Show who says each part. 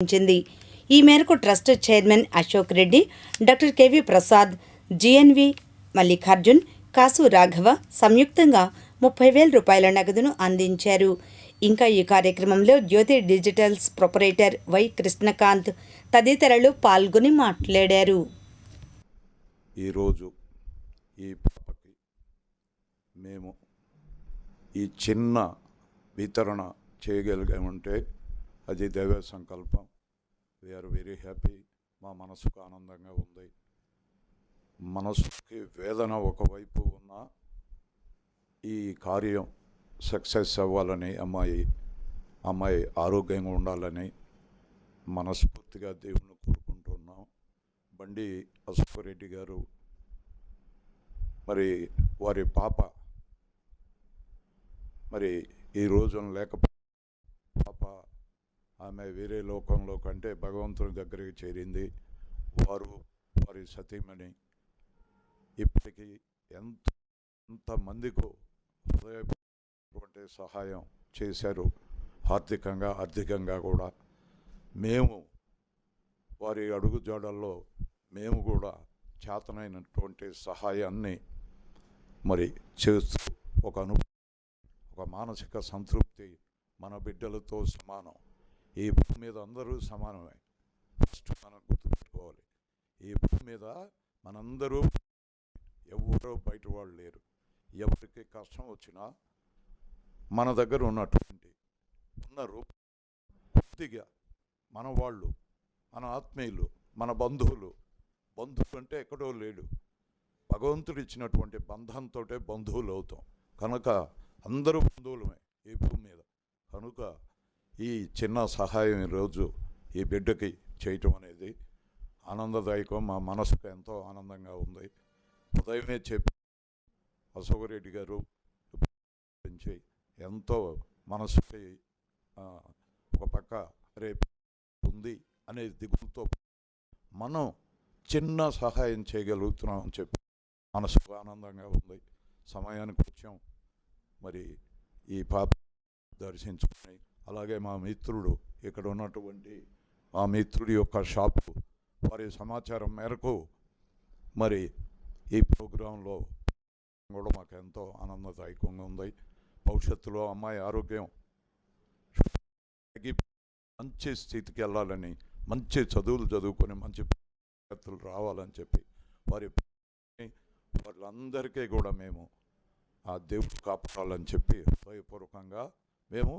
Speaker 1: నిర్వహించింది. ఈ మేరకు trust chairman Ashok Reddy, doctor KV Prasad, GNV Mallikarjun, Kasu Raghava సంయుక్తంగా 30,000 రూపాయల నగదును అందించారు. ఇంకా ఈ కార్యక్రమంలో Jyothi digitals proprietor Y Krishnakanth తదితరులు పాల్గొని మాట్లాడారు.
Speaker 2: ఈరోజు ఈ పాపకి మేము ఈ చిన్న వితరణ చేయగలిగామంటే అది దైవ సంకల్పం. We are very happy. మా మనసుకు ఆనందంగా ఉంది. మనసుకి వేదన ఒకవైపు ఉన్న ఈ కార్యం సక్సెస్ అవ్వాలని, అమ్మాయి ఆరోగ్యంగా ఉండాలని మనస్ఫూర్తిగా దేవుణ్ణి కోరుకుంటున్నాం. బండి అశోక్ రెడ్డి గారు మరి వారి పాప మరి ఈ రోజున లేకపోతే పాప ఆమె వేరే లోకంలో కంటే భగవంతుని దగ్గరికి చేరింది. వారి సతీమణి ఇప్పటికీ ఎంతమందికో హృదయపూర్వకమైన సహాయం చేశారు, ఆర్థికంగా కూడా. మేము వారి అడుగుజాడల్లో మేము కూడా చేతనైనటువంటి సహాయాన్ని మరి చేస్తూ ఒక మానసిక సంతృప్తి. మన బిడ్డలతో సమానం. ఈ భూమి మీద అందరూ సమానమే. ఫస్ట్ మనం గుర్తుపెట్టుకోవాలి, ఈ భూమి మీద మనందరూ ఎవరో బయట వాళ్ళు లేరు. ఎవరికి కష్టం వచ్చినా మన దగ్గర ఉన్నారు కొద్దిగా మన వాళ్ళు, మన ఆత్మీయులు, మన బంధువులు అంటే ఎక్కడో లేడు. భగవంతుడు ఇచ్చినటువంటి బంధంతో బంధువులు అవుతాం. కనుక అందరూ బంధువులమే ఈ భూమి మీద. కనుక ఈ చిన్న సహాయం ఈరోజు ఈ బిడ్డకి చేయటం అనేది ఆనందదాయకం. మా మనసుకు ఎంతో ఆనందంగా ఉంది. ఉదయమే చెప్పి అశోక్ రెడ్డి గారు గురించి ఎంతో మనసుకి ఒక పక్క రేపు ఉంది అనే దిగులతో మనం చిన్న సహాయం చేయగలుగుతున్నాం అని చెప్పి మనసుకు ఆనందంగా ఉంది. సమయానికి వచ్చాం. మరి ఈ పాప దర్శించుకుని, అలాగే మా మిత్రుడు ఇక్కడ ఉన్నటువంటి మా మిత్రుడి యొక్క షాపు వారి సమాచారం మేరకు మరి ఈ ప్రోగ్రాంలో కూడా మాకు ఎంతో ఆనందదాయకంగా ఉంది. భవిష్యత్తులో అమ్మాయి ఆరోగ్యం మంచి స్థితికి వెళ్ళాలని, మంచి చదువులు చదువుకొని మంచి విద్యార్థులు రావాలని చెప్పి వాళ్ళందరికీ కూడా మేము ఆ దేవుడు కాపాడాలని చెప్పి హృదయపూర్వకంగా మేము